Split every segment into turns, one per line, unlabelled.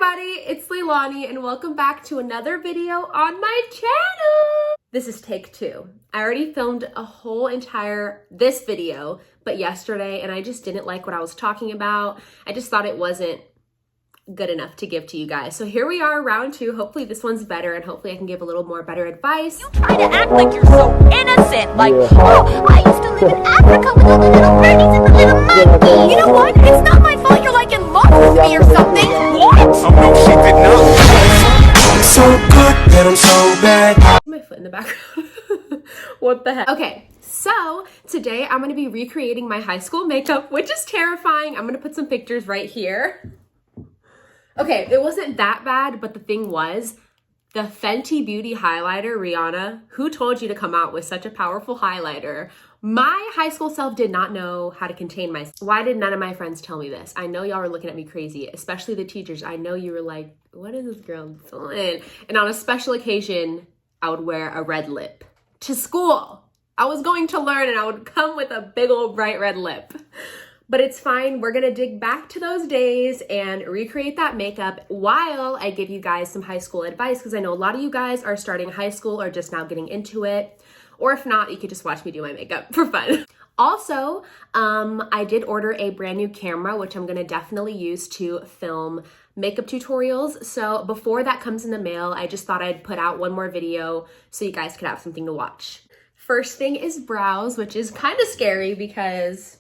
everybody, it's Leilani and welcome back to another video on my channel. This is take two. I already filmed a whole this video, but yesterday, and I just didn't like what I was talking about. I just thought it wasn't good enough to give to you guys. So here we are, round two. Hopefully this one's better and hopefully I can give a little more better advice.
You try to act like you're so innocent, like, oh, I used to live in Africa with all the little birdies and the little monkey. You know what? It's not my fault you're like in love with me or something. What?
Oh no, she did not. I'm so good that I'm so bad.
My foot in the background. What the heck? Okay, so today I'm gonna be recreating my high school makeup, which is terrifying. I'm gonna put some pictures right here. Okay, it wasn't that bad, but the thing was, the Fenty Beauty highlighter, Rihanna, who told you to come out with such a powerful highlighter? My high school self did not know how to contain myself. Why did none of my friends tell me this? I know y'all were looking at me crazy, especially the teachers. I know you were like, what is this girl doing? And on a special occasion, I would wear a red lip to school. I was going to learn and I would come with a big old bright red lip. But it's fine. We're gonna dig back to those days and recreate that makeup while I give you guys some high school advice, because I know a lot of you guys are starting high school or just now getting into it. Or if not, you could just watch me do my makeup for fun. Also, I did order a brand new camera, which I'm gonna definitely use to film makeup tutorials. So before that comes in the mail, I just thought I'd put out one more video so you guys could have something to watch. First thing is brows, which is kind of scary because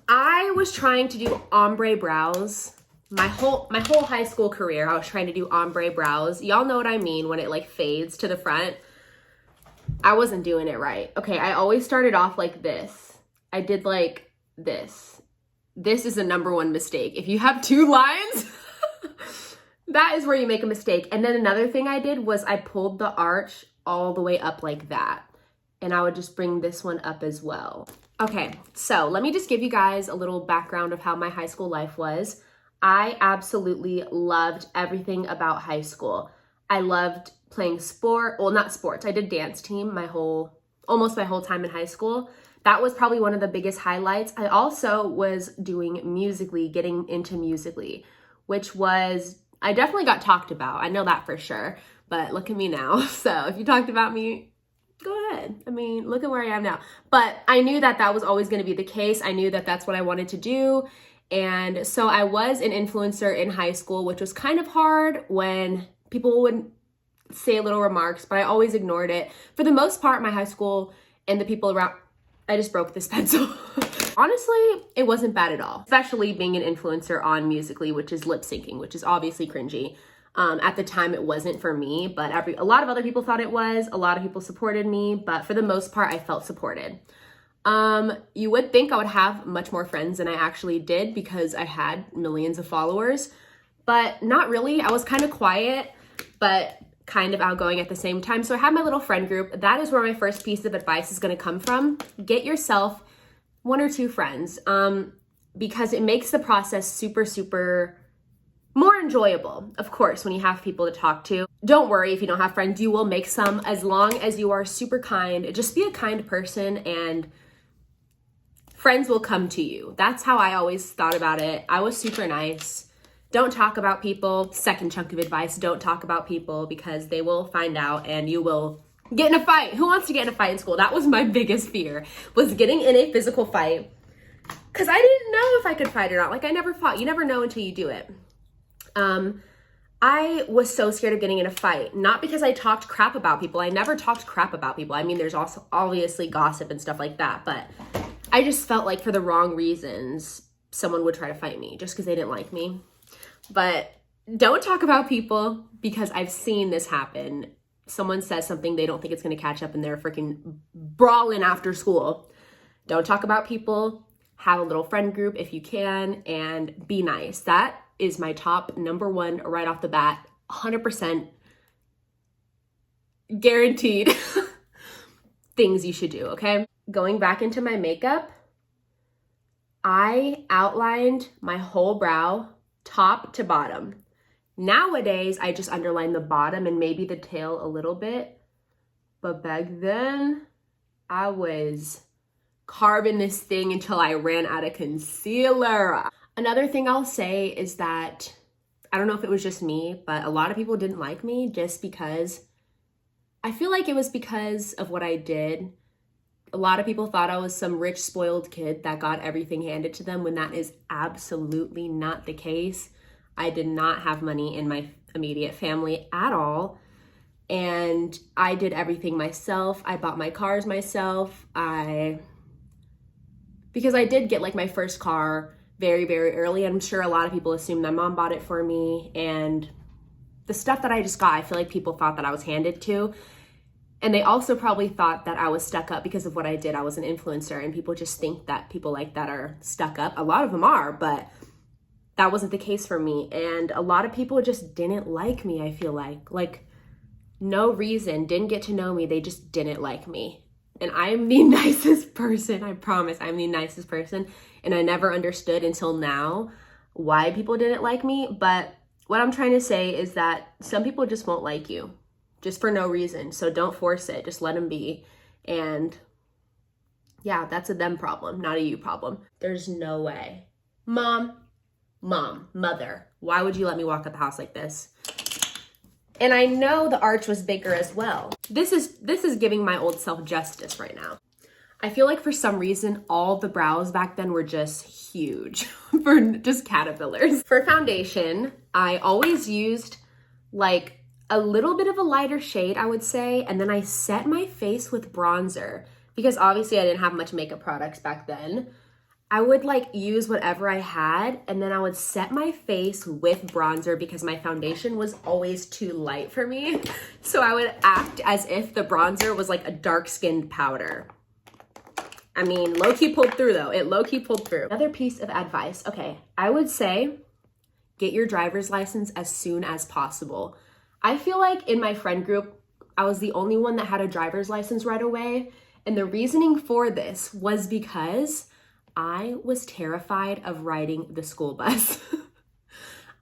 I was trying to do ombre brows my whole high school career. I was trying to do ombre brows. Y'all know what I mean when it like fades to the front. I wasn't doing it right. Okay, I always started off like this. I did like this. This is the #1 mistake. If you have two lines, that is where you make a mistake. And then another thing I did was I pulled the arch all the way up like that. And I would just bring this one up as well. Okay, so let me just give you guys a little background of how my high school life was. I absolutely loved everything about high school. I loved playing not sports. I did dance team almost my whole time in high school. That was probably one of the biggest highlights. I also was doing Musical.ly, getting into Musical.ly, which was, I definitely got talked about. I know that for sure, but look at me now. So if you talked about me, go ahead. I mean, look at where I am now. But I knew that that was always going to be the case. I knew that that's what I wanted to do. And so I was an influencer in high school, which was kind of hard when people would say little remarks, but I always ignored it. For the most part, my high school and the people around, I just broke this pencil. Honestly, it wasn't bad at all, especially being an influencer on Musical.ly, which is lip syncing, which is obviously cringy. At the time, it wasn't for me, but a lot of other people thought it was. A lot of people supported me, but for the most part, I felt supported. You would think I would have much more friends than I actually did because I had millions of followers, but not really. I was kind of quiet, but kind of outgoing at the same time. So I had my little friend group. That is where my first piece of advice is going to come from. Get yourself 1 or 2 friends, because it makes the process super, super more enjoyable, of course, when you have people to talk to. Don't worry if you don't have friends, you will make some as long as you are super kind. Just be a kind person and friends will come to you. That's how I always thought about it. I was super nice. Don't talk about people. Second chunk of advice, don't talk about people because they will find out and you will get in a fight. Who wants to get in a fight in school? That was my biggest fear, was getting in a physical fight. Because I didn't know if I could fight or not. Like, I never fought. You never know until you do it. I was so scared of getting in a fight, not because I talked crap about people. I never talked crap about people. I mean, there's also obviously gossip and stuff like that, but I just felt like for the wrong reasons, someone would try to fight me just because they didn't like me. But don't talk about people because I've seen this happen. Someone says something, they don't think it's going to catch up and they're freaking brawling after school. Don't talk about people. Have a little friend group if you can and be nice. That is my top #1 right off the bat, 100% guaranteed things you should do, okay? Going back into my makeup, I outlined my whole brow, top to bottom. Nowadays, I just underline the bottom and maybe the tail a little bit, but back then, I was carving this thing until I ran out of concealer. Another thing I'll say is that I don't know if it was just me, but a lot of people didn't like me just because I feel like it was because of what I did. A lot of people thought I was some rich, spoiled kid that got everything handed to them when that is absolutely not the case. I did not have money in my immediate family at all. And I did everything myself. I bought my cars myself. Because I did get like my first car very, very early. I'm sure a lot of people assume my mom bought it for me. And the stuff that I just got, I feel like people thought that I was handed to. And they also probably thought that I was stuck up because of what I did. I was an influencer, and people just think that people like that are stuck up. A lot of them are, but that wasn't the case for me. And a lot of people just didn't like me, I feel like no reason, didn't get to know me. They just didn't like me. And I'm the nicest person. I promise I'm the nicest person. And I never understood until now why people didn't like me. But what I'm trying to say is that some people just won't like you. Just for no reason. So don't force it. Just let them be. And yeah, that's a them problem, not a you problem. There's no way. Mom, mother, why would you let me walk out the house like this? And I know the arch was bigger as well. This is giving my old self justice right now. I feel like for some reason, all the brows back then were just huge for just caterpillars. For foundation, I always used like a little bit of a lighter shade, I would say, and then I set my face with bronzer because obviously I didn't have much makeup products back then. I would like use whatever I had, and then I would set my face with bronzer because my foundation was always too light for me. So I would act as if the bronzer was like a dark-skinned powder. I mean, low-key pulled through though. It low-key pulled through. Another piece of advice. Okay, I would say get your driver's license as soon as possible. I feel like in my friend group, I was the only one that had a driver's license right away. And the reasoning for this was because I was terrified of riding the school bus.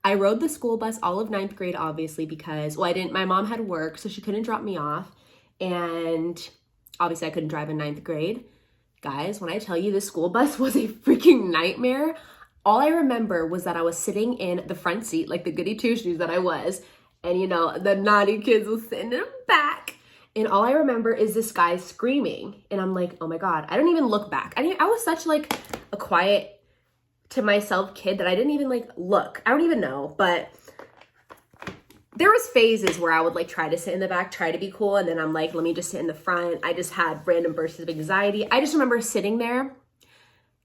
I rode the school bus all of 9th grade, obviously, because, well, my mom had work, so she couldn't drop me off. And obviously I couldn't drive in 9th grade. Guys, when I tell you the school bus was a freaking nightmare, all I remember was that I was sitting in the front seat, like the goody two-shoes that I was, and you know, the naughty kids were sitting in the back. And all I remember is this guy screaming. And I'm like, oh my God, I don't even look back. I was such like a quiet to myself kid that I didn't even like look. I don't even know. But there was phases where I would like try to sit in the back, try to be cool. And then I'm like, let me just sit in the front. I just had random bursts of anxiety. I just remember sitting there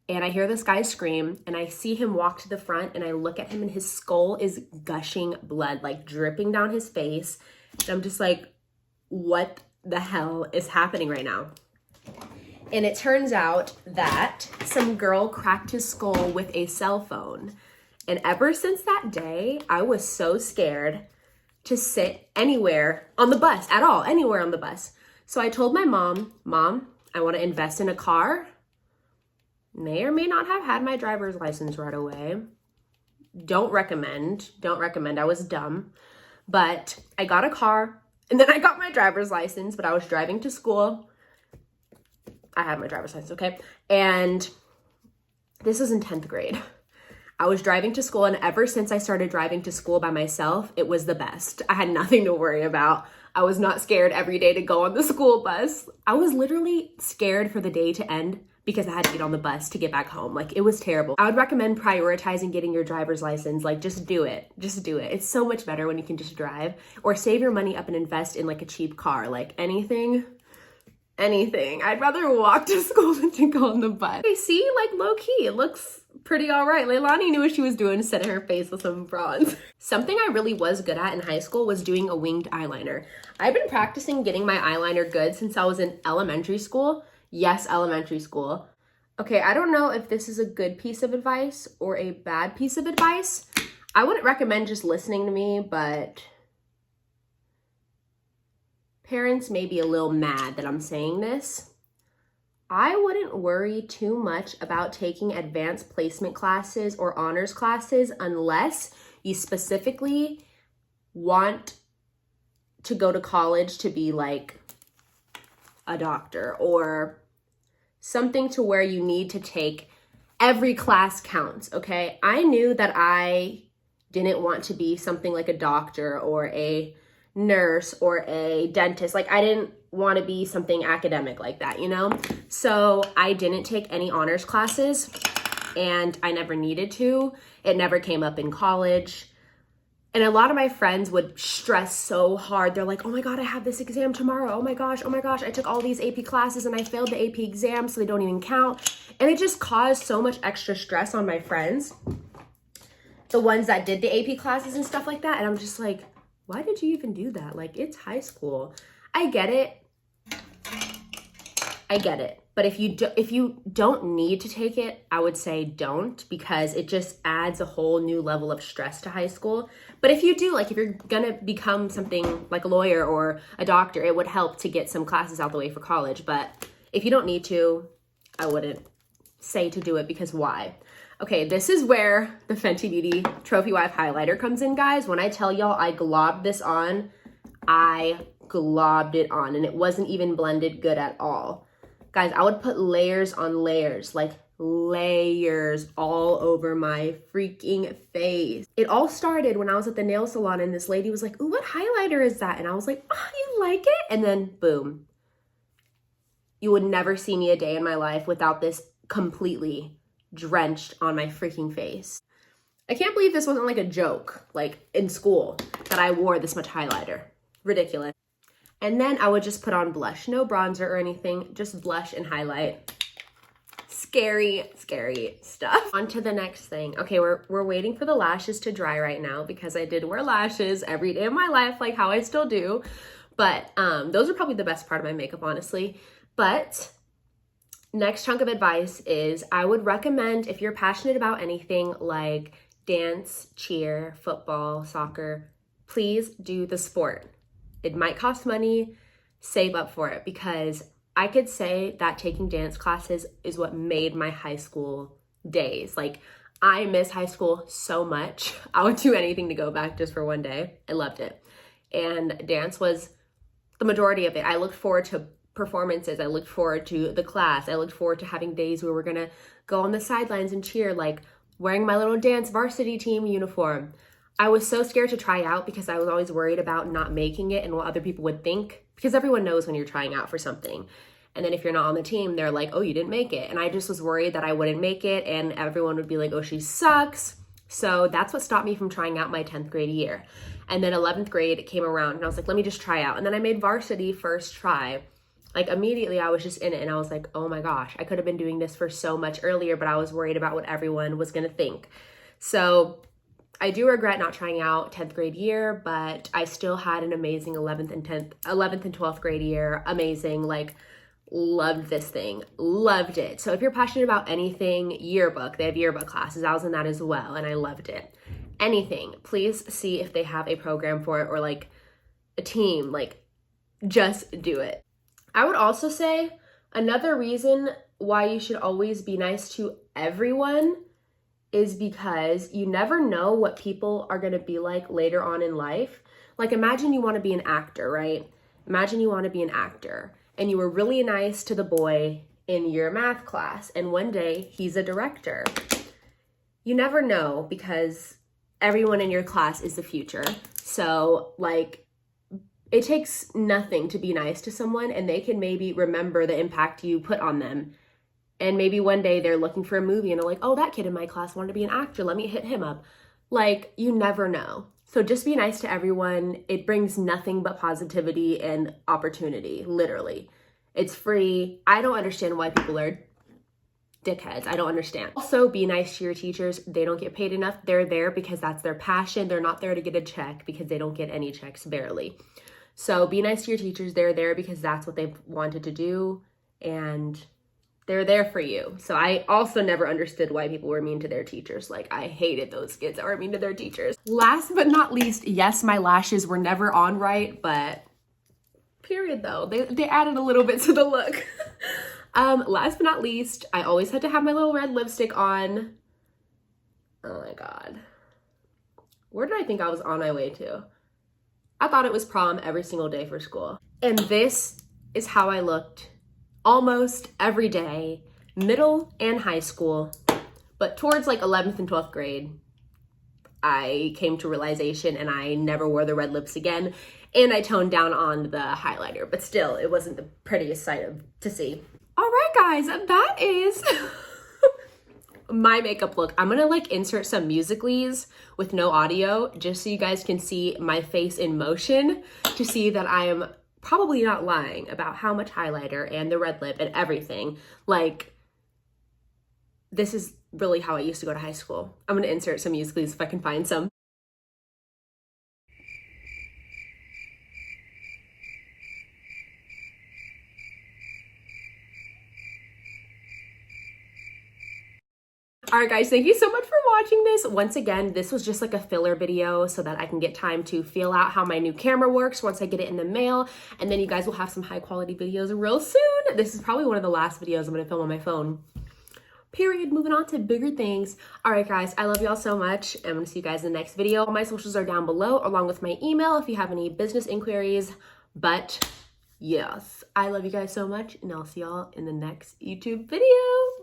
and I hear this guy scream and I see him walk to the front and I look at him and his skull is gushing blood, like dripping down his face. And I'm just like, what the hell is happening right now? And it turns out that some girl cracked his skull with a cell phone. And ever since that day, I was so scared to sit anywhere on the bus at all, anywhere on the bus. So I told my mom, I want to invest in a car. May or may not have had my driver's license right away. Don't recommend. I was dumb. But I got a car and then I got my driver's license, but I was driving to school. I had my driver's license, okay? And this was in 10th grade. I was driving to school, and ever since I started driving to school by myself, it was the best. I had nothing to worry about. I was not scared every day to go on the school bus. I was literally scared for the day to end because I had to get on the bus to get back home. Like, it was terrible. I would recommend prioritizing getting your driver's license. Like, just do it. Just do it. It's so much better when you can just drive, or save your money up and invest in like a cheap car. Like anything. I'd rather walk to school than to go on the bus. Okay, see, like low key, it looks pretty all right. Leilani knew what she was doing, setting her face with some bronze. Something I really was good at in high school was doing a winged eyeliner. I've been practicing getting my eyeliner good since I was in elementary school. Yes, elementary school. Okay, I don't know if this is a good piece of advice or a bad piece of advice. I wouldn't recommend just listening to me, but parents may be a little mad that I'm saying this. I wouldn't worry too much about taking advanced placement classes or honors classes unless you specifically want to go to college to be like a doctor or something to where you need to take Every class counts, okay? I knew that I didn't want to be something like a doctor or a nurse or a dentist. Like, I didn't want to be something academic like that, you know? So I didn't take any honors classes, and I never needed to. It never came up in college. And a lot of my friends would stress so hard. They're like, oh my God, I have this exam tomorrow. Oh my gosh, I took all these AP classes and I failed the AP exam, so they don't even count. And it just caused so much extra stress on my friends, the ones that did the AP classes and stuff like that. And I'm just like, why did you even do that? Like, it's high school. I get it. But if you don't need to take it, I would say don't, because it just adds a whole new level of stress to high school. But if you do, like, if you're gonna become something like a lawyer or a doctor, it would help to get some classes out the way for college. But if you don't need to, I wouldn't say to do it, because why? Okay, this is where the Fenty Beauty Trophy Wife highlighter comes in, guys. When I tell y'all I globbed this on, I globbed it on, and it wasn't even blended good at all. Guys, I would put layers on layers, like layers all over my freaking face. It all started when I was at the nail salon, and this lady was like, ooh, what highlighter is that? And I was like, oh, you like it? And then boom. You would never see me a day in my life without this completely drenched on my freaking face. I can't believe this wasn't like a joke, like in school, that I wore this much highlighter. Ridiculous. And then I would just put on blush, no bronzer or anything, just blush and highlight. Scary, scary stuff. On to the next thing. Okay, we're waiting for the lashes to dry right now, because I did wear lashes every day of my life, like how I still do. But those are probably the best part of my makeup, honestly. But next chunk of advice is, I would recommend, if you're passionate about anything like dance, cheer, football, soccer, please do the sport. It might cost money, save up for it, because I could say that taking dance classes is what made my high school days. Like, I miss high school so much. I would do anything to go back just for one day. I loved it. And dance was the majority of it. I looked forward to performances. I looked forward to the class. I looked forward to having days where we're gonna go on the sidelines and cheer, like wearing my little dance varsity team uniform. I was so scared to try out, because I was always worried about not making it and what other people would think, because everyone knows when you're trying out for something. And then if you're not on the team, they're like, oh, you didn't make it. And I just was worried that I wouldn't make it, and everyone would be like, oh, she sucks. So that's what stopped me from trying out my 10th grade year. And then 11th grade came around, and I was like, let me just try out. And then I made varsity first try. Like, immediately I was just in it, and I was like, oh my gosh, I could have been doing this for so much earlier, but I was worried about what everyone was gonna think. So I do regret not trying out 10th grade year, but I still had an amazing 11th and 12th grade year. Amazing, like, loved this thing, loved it. So if you're passionate about anything, yearbook, they have yearbook classes. I was in that as well, and I loved it. Anything, please see if they have a program for it, or like a team, like, just do it. I would also say another reason why you should always be nice to everyone is because you never know what people are going to be like later on in life. Like, imagine you want to be an actor, right? Imagine you want to be an actor, and you were really nice to the boy in your math class, and one day he's a director. You never know, because everyone in your class is the future. So, like, it takes nothing to be nice to someone, and they can maybe remember the impact you put on them. And maybe one day they're looking for a movie and they're like, oh, that kid in my class wanted to be an actor. Let me hit him up. Like, you never know. So just be nice to everyone. It brings nothing but positivity and opportunity, literally. It's free. I don't understand why people are dickheads. I don't understand. Also, be nice to your teachers. They don't get paid enough. They're there because that's their passion. They're not there to get a check, because they don't get any checks, barely. So be nice to your teachers. They're there because that's what they've wanted to do, and they're there for you. So I also never understood why people were mean to their teachers. Like, I hated those kids that were mean to their teachers. Last but not least, yes, my lashes were never on right, but period though. They added a little bit to the look. Last but not least, I always had to have my little red lipstick on. Oh my God. Where did I think I was on my way to? I thought it was prom every single day for school. And this is how I looked almost every day, middle and high school. But towards like 11th and 12th grade, I came to realization and I never wore the red lips again. And I toned down on the highlighter, but still, it wasn't the prettiest sight to see. All right, guys, that is my makeup look. I'm gonna like insert some musicallys with no audio just so you guys can see my face in motion to see that I am probably not lying about how much highlighter and the red lip and everything. Like, this is really how I used to go to high school. I'm gonna insert some musicallys if I can find some. All right, guys, thank you so much for watching this. Once again, this was just like a filler video so that I can get time to feel out how my new camera works once I get it in the mail. And then you guys will have some high quality videos real soon. This is probably one of the last videos I'm gonna film on my phone. Period. Moving on to bigger things. All right, guys, I love y'all so much. I'm gonna see you guys in the next video. All my socials are down below along with my email if you have any business inquiries. But yes, I love you guys so much and I'll see y'all in the next YouTube video.